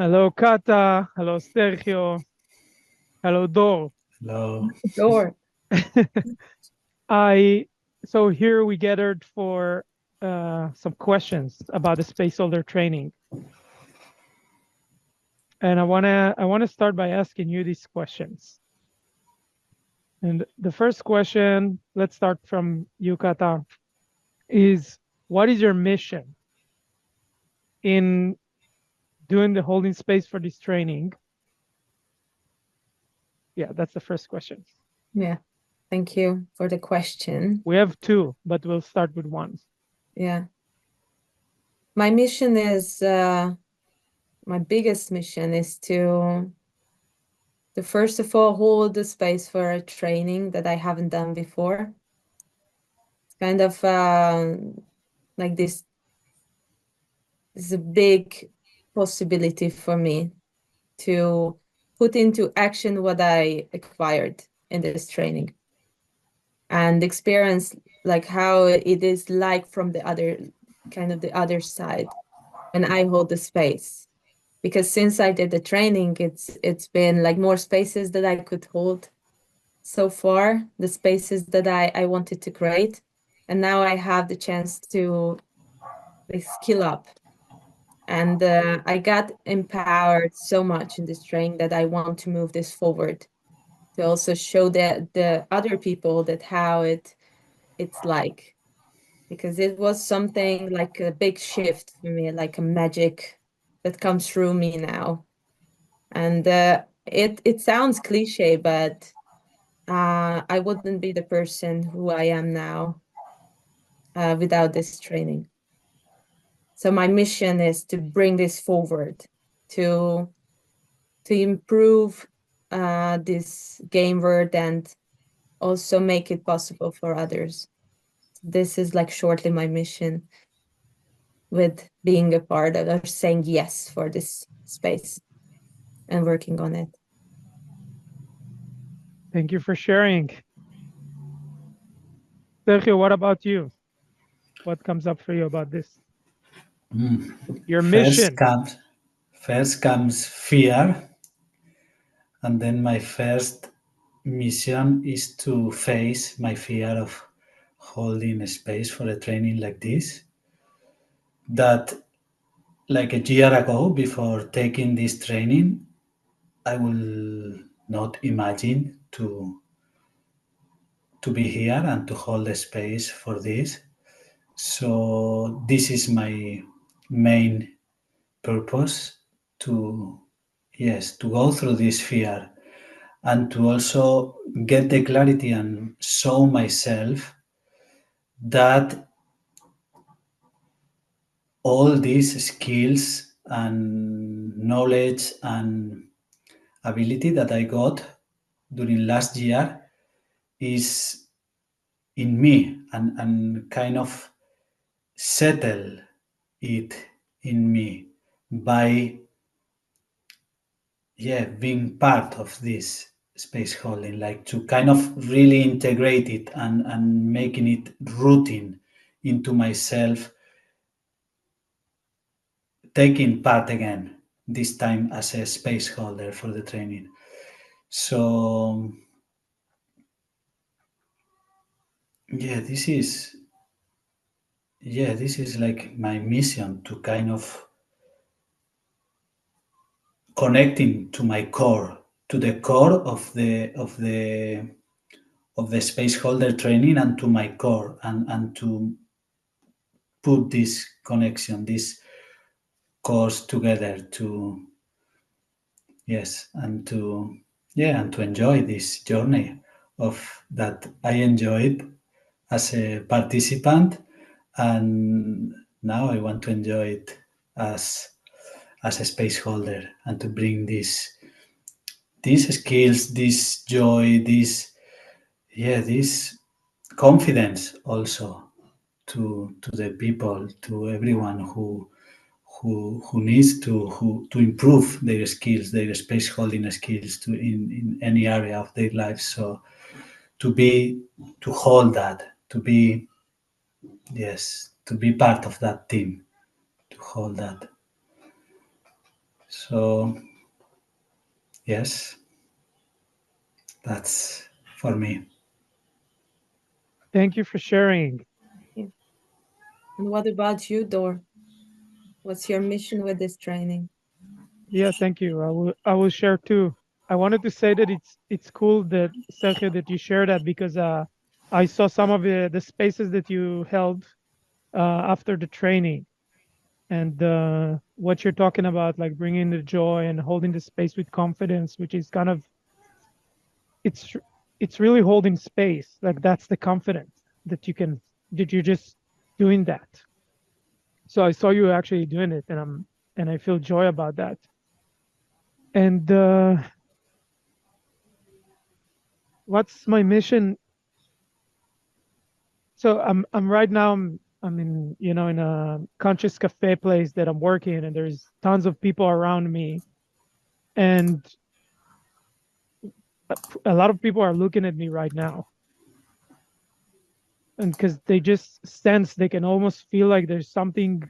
Hello, Kata. Hello, Sergio. Hello, Dor. Hello. Sure. I so here we gathered for some questions about the space holder training, and I wanna start by asking you these questions. And the first question, let's start from you, Kata, is what is your mission in doing the holding space for this training? Yeah, that's the first question. Yeah. Thank you for the question. We have two, but we'll start with one. Yeah. My mission is, my biggest mission is to first of all hold the space for a training that I haven't done before. It's kind of like this is a big possibility for me to put into action what I acquired in this training and experience like how it is like from the other side when I hold the space. Because since I did the training, it's been like more spaces that I could hold so far, the spaces that I wanted to create. And now I have the chance to like, skill up. And I got empowered so much in this training that I want to move this forward to also show the other people that how it's like, because it was something like a big shift for me, like a magic that comes through me now. And it sounds cliche, but I wouldn't be the person who I am now without this training. So my mission is to bring this forward, to improve this game world and also make it possible for others. This is like shortly my mission with being a part of or saying yes for this space and working on it. Thank you for sharing. Sergio, what about you? What comes up for you about this? Your First mission. comes first comes fear, and then my first mission is to face my fear of holding a space for a training like this. That like a year ago, before taking this training, I will not imagine to be here and to hold a space for this. So this is my main purpose to yes to go through this fear and to also get the clarity and show myself that all these skills and knowledge and ability that I got during last year is in me and kind of settle it in me by being part of this space holding, like to kind of really integrate it and making it routine into myself, taking part again, this time as a space holder for the training. So yeah, this is like my mission to kind of connecting to my core, to the core of the space holder training and to my core and to put this connection, this course together to yes and to enjoy this journey of that I enjoyed as a participant, and now I want to enjoy it as a space holder and to bring these skills, this joy, this confidence also to the people, to everyone who needs to improve their skills, their space holding skills in any area of their lives. So to hold that, to be to be part of that team, to hold that. So, yes, that's for me. Thank you for sharing. Yeah. And what about you, Dor? What's your mission with this training? Yeah, thank you. I will share too. I wanted to say that it's cool that Sergio that you share that because I saw some of the spaces that you held after the training, and what you're talking about, like bringing the joy and holding the space with confidence, which is kind of it's it's really holding space. Like that's the confidence that you can that you're just doing that. So I saw you actually doing it, and I feel joy about that. And what's my mission? So I'm right now I'm in in a conscious cafe place that I'm working, and there's tons of people around me, and a lot of people are looking at me right now, and because they just sense they can almost feel like there's something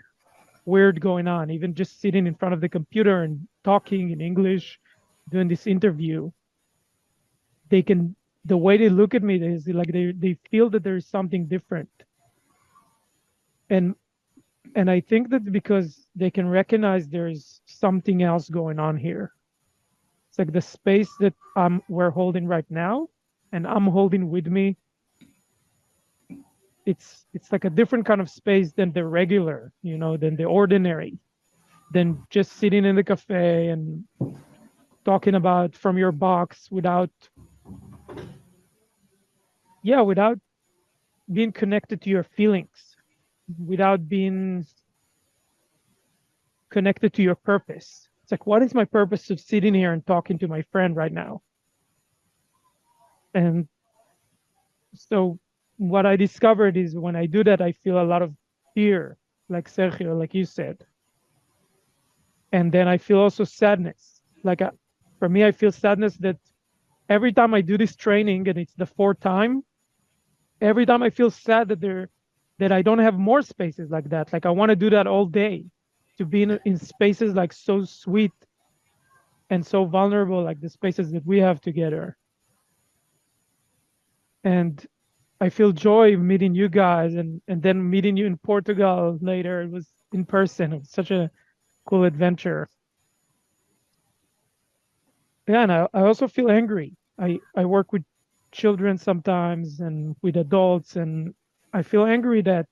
weird going on, even just sitting in front of the computer and talking in English, doing this interview. They can the way they look at me is like they feel that there is something different, and I think that because they can recognize there's something else going on here. It's like the space that we're holding right now, and I'm holding with me. It's like a different kind of space than the regular, than the ordinary, than just sitting in the cafe and talking about from your box without being connected to your feelings, without being connected to your purpose. It's like, what is my purpose of sitting here and talking to my friend right now? And so what I discovered is when I do that, I feel a lot of fear, like Sergio, like you said. And then I feel also sadness. Like for me, I feel sadness that every time I do this training, and it's the fourth time, every time I feel sad that I don't have more spaces like that. Like I want to do that all day, to be in spaces like so sweet and so vulnerable, like the spaces that we have together. And I feel joy meeting you guys, and then meeting you in Portugal later. It was in person. It was such a cool adventure. Yeah, and I also feel angry. I work with children sometimes and with adults, and I feel angry that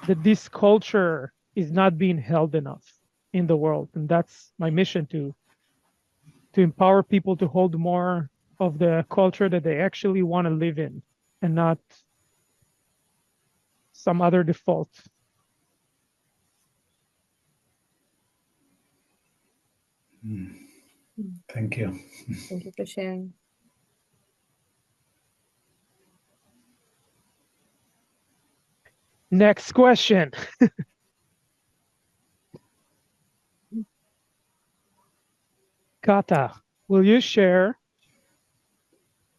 this culture is not being held enough in the world. And that's my mission, to empower people to hold more of the culture that they actually want to live in, and not some other default. Thank you. Thank you for sharing. Next question. Kata, will you share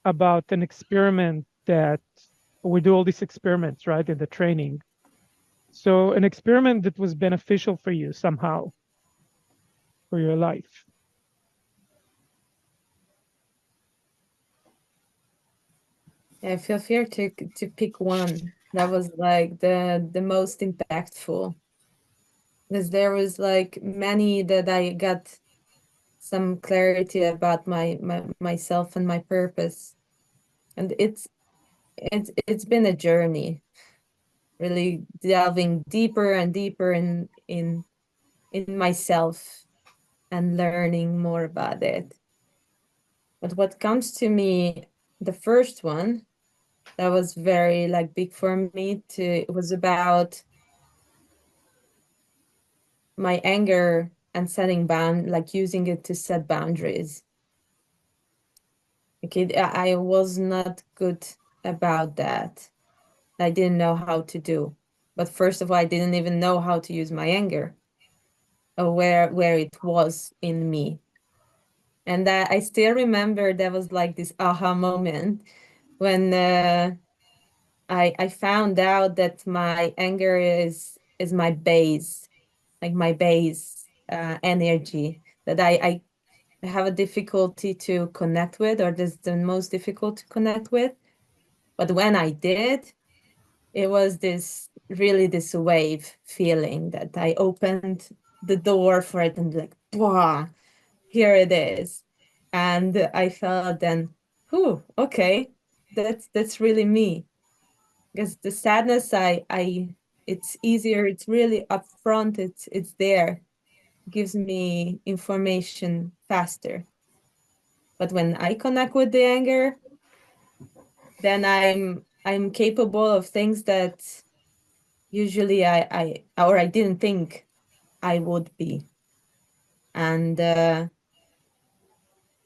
about an experiment that we do all these experiments, right, in the training? So an experiment that was beneficial for you somehow for your life. Yeah, I feel fear to pick one that was like the most impactful, because there was like many that I got some clarity about myself and my purpose. And it's been a journey, really delving deeper and deeper in myself and learning more about it. But what comes to me, the first one that was very like big for me it was about my anger and like using it to set boundaries. Okay, I was not good about that. I didn't know how to do. But first of all, I didn't even know how to use my anger, or where it was in me. And that I still remember there was like this aha moment when I found out that my anger is my base, like my base energy that I have a difficulty to connect with, or this is the most difficult to connect with. But when I did, it was this wave feeling that I opened the door for it and like, wow, here it is. And I felt then, whew, okay, that's really me. Because the sadness, I it's easier, it's really upfront, it's there, gives me information faster. But when I connect with the anger, then I'm capable of things that usually I didn't think I would be. And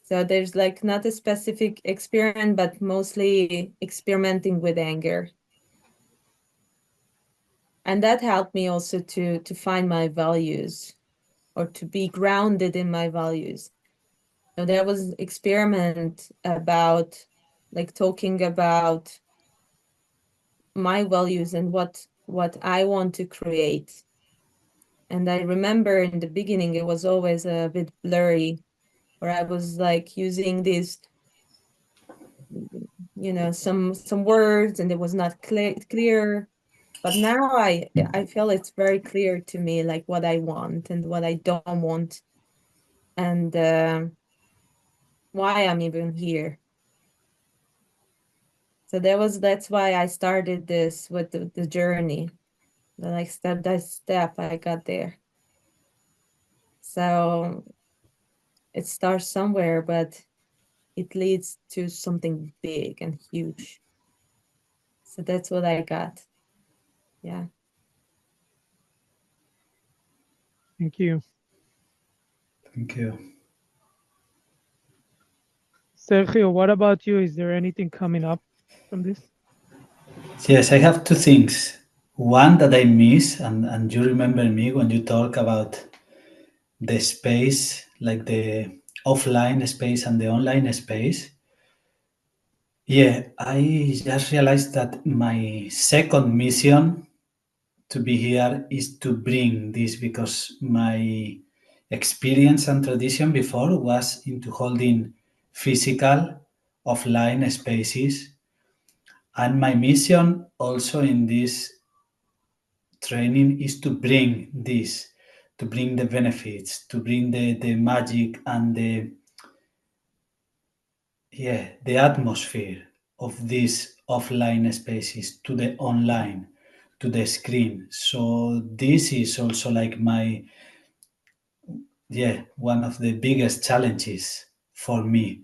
so there's like not a specific experiment, but mostly experimenting with anger. And that helped me also to find my values, or to be grounded in my values. So there was experiment about like talking about my values and what I want to create. And I remember in the beginning it was always a bit blurry, where I was like using these, some words, and it was not clear. But now I feel it's very clear to me, like what I want and what I don't want, and why I'm even here. So that's why I started this with the journey. Like step by step, I got there. So it starts somewhere, but it leads to something big and huge. So that's what I got. Yeah. Thank you. Thank you. Sergio, what about you? Is there anything coming up from this? Yes, I have two things. One that I miss, and you remember me when you talk about the space, like the offline space and the online space. Yeah, I just realized that my second mission to be here is to bring this, because my experience and tradition before was into holding physical offline spaces, and my mission also in this training is to bring this, to bring the benefits, to bring the magic and the atmosphere of these offline spaces to the online, to the screen. So this is also like my one of the biggest challenges for me,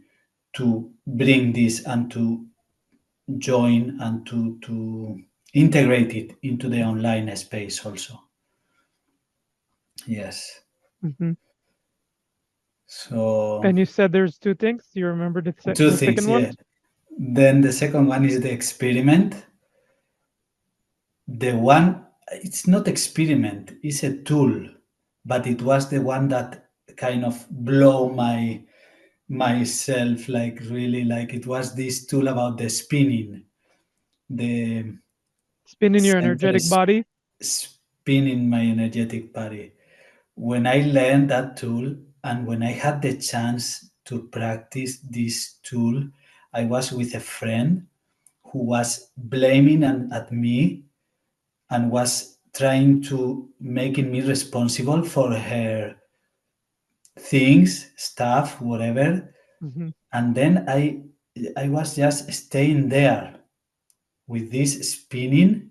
to bring this and to join and to integrate it into the online space also. Yes. Hmm. So And you said there's two things. Do you remember the two the things, second one? yeah. Then the second one is the experiment. The one, it's not experiment, it's a tool, but it was the one that kind of blow myself, like really, like it was this tool about the spinning, the Spin in your center energetic body. spinning my energetic body. When I learned that tool and when I had the chance to practice this tool, I was with a friend who was blaming at me and was trying to making me responsible for her things, stuff, whatever. Hmm. And then I was just staying there with this spinning,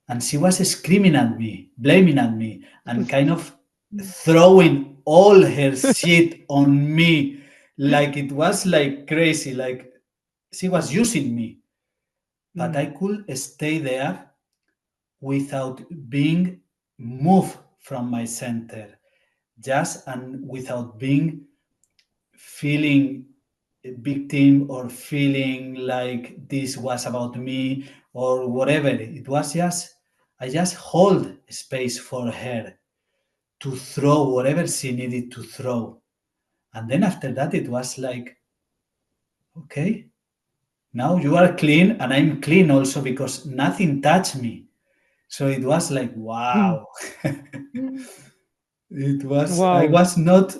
and she was screaming at me, blaming at me, and kind of throwing all her shit on me, like it was like crazy, like she was using me. But I could stay there without being moved from my center, just and without being feeling a victim or feeling like this was about me or whatever. It was just, I just hold space for her to throw whatever she needed to throw. And then after that, it was like, okay, now you are clean and I'm clean also, because nothing touched me. So it was like, Hmm. wow. I Wow. was not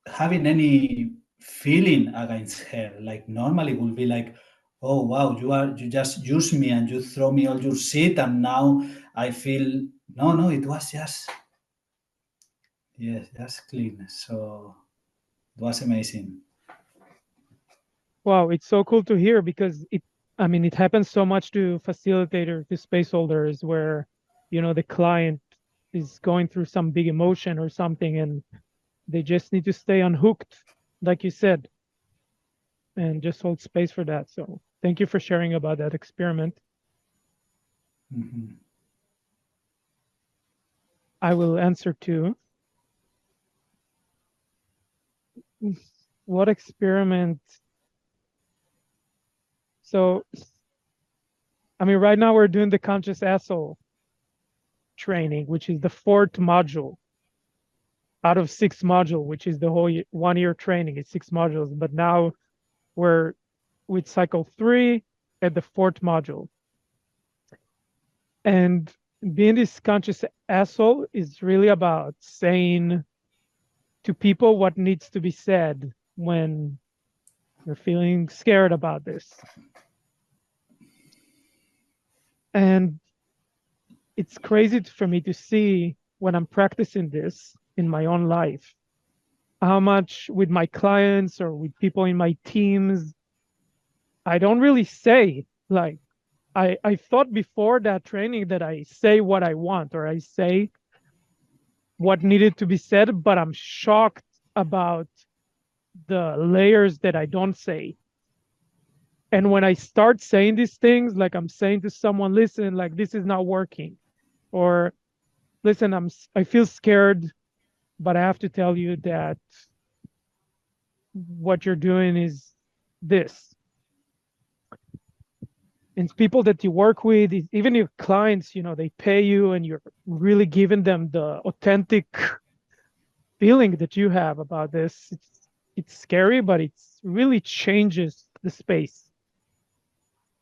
having any feeling against her. Like normally would be like, oh wow, you just use me and you throw me all your shit and now I feel no, it was just yes, just clean. So it was amazing. Wow, it's so cool to hear because I mean, it happens so much to facilitators, to space holders, where, the client is going through some big emotion or something, and they just need to stay unhooked, like you said, and just hold space for that. So thank you for sharing about that experiment. Mhm. I will answer too. What experiment? So, I mean, right now we're doing the conscious asshole training, which is the fourth module out of six module, which is the whole 1 year training. It's six modules, but now we're with cycle 3 at the fourth module. And being this conscious asshole is really about saying to people what needs to be said when you're feeling scared about this. And it's crazy for me to see when I'm practicing this in my own life, how much with my clients or with people in my teams, I don't really say, like, I thought before that training that I say what I want or I say what needed to be said, but I'm shocked about the layers that I don't say. And when I start saying these things, like I'm saying to someone, listen, like this is not working, or listen, I feel scared, but I have to tell you that what you're doing is this. And people that you work with, even your clients, they pay you and you're really giving them the authentic feeling that you have about this. It's scary, but it's really changes the space,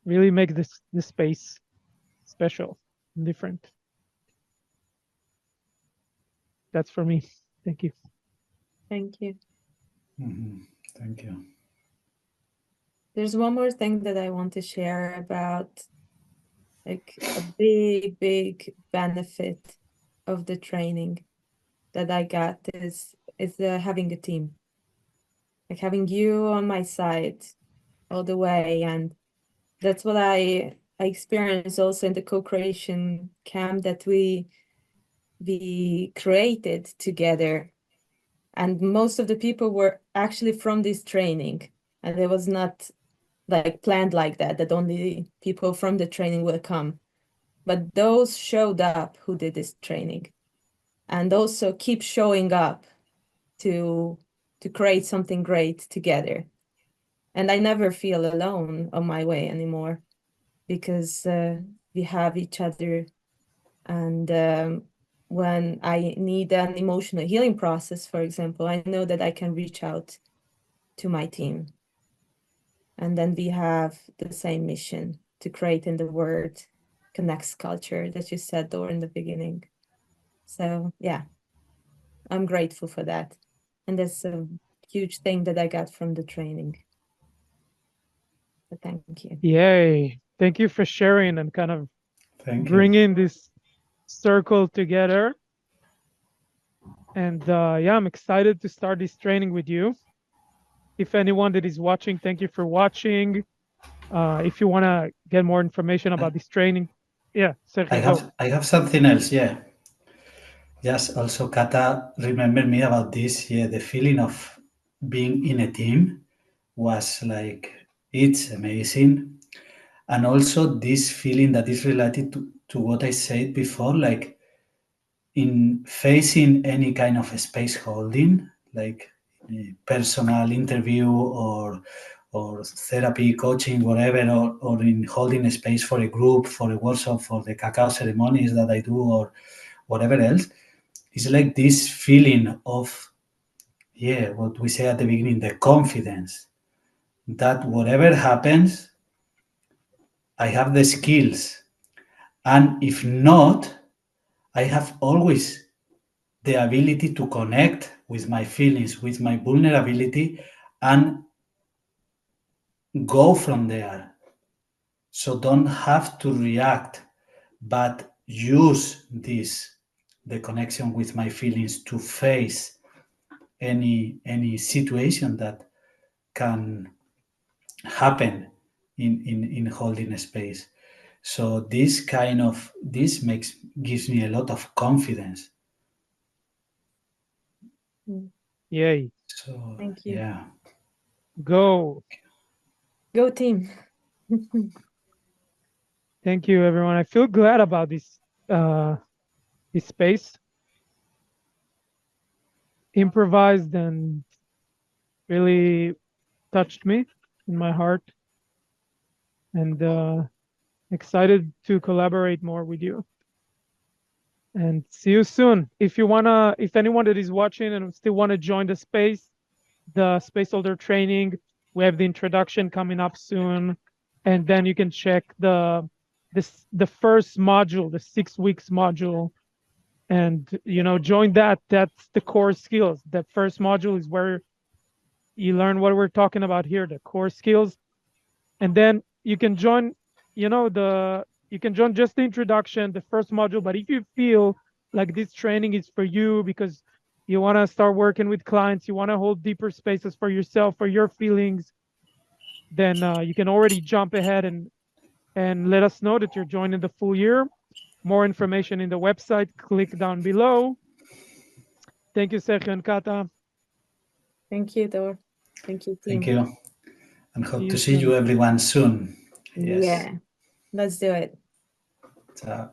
really make this space special and different. That's for me. Thank you. Thank you. Mhm. Thank you. There's one more thing that I want to share about, like, a big, big benefit of the training that I got is having a team, like having you on my side all the way. And that's what I experienced also in the co-creation camp that we created together. And most of the people were actually from this training, and it was not like planned like that only people from the training will come. But those showed up who did this training and also keep showing up to create something great together. And I never feel alone on my way anymore because we have each other. And when I need an emotional healing process, for example, I know that I can reach out to my team. And then we have the same mission to create in the word connects culture that you said, Dor, in the beginning. So yeah, I'm grateful for that. And that's a huge thing that I got from the training. So thank you. Yay. Thank you for sharing and kind of Thank you. bringing this circle together. And yeah, I'm excited to start this training with you. If anyone that is watching, thank you for watching. If you want to get more information I, about this training, yeah, Sergio, go. I have something else. Yeah. Just also, Kata remember me about this. Yeah, the feeling of being in a team was like it's amazing, and also this feeling that is related to what I said before, like in facing any kind of space holding, like personal interview or therapy, coaching, whatever, or in holding a space for a group, for a workshop, for the cacao ceremonies that I do, or whatever else. It's like this feeling of, yeah, what we say at the beginning, the confidence that whatever happens, I have the skills And if not, I have always the ability to connect with my feelings, with my vulnerability, and go from there. So don't have to react, but use this, the connection with my feelings, to face any situation that can happen in holding space. So this gives me a lot of confidence. Yay. So Thank you. yeah. Go. Go team. Thank you, everyone. I feel glad about this space. Improvised and really touched me in my heart, and excited to collaborate more with you. And see you soon. If anyone that is watching and still want to join the space holder training, we have the introduction coming up soon, and then you can check the first module, the 6 weeks module, and join that. That's the core skills. The first module is where you learn what we're talking about here, the core skills, and then you can join just the introduction, the first module. But if you feel like this training is for you because you want to start working with clients, you want to hold deeper spaces for yourself, for your feelings, then you can already jump ahead and let us know that you're joining the full year. More information in the website. Click down below. Thank you, Sergio and Kata. Thank you, Dor. Thank you, team. Thank you. And See hope you to see soon. you everyone soon. Yes. Yeah, let's do it. Ciao.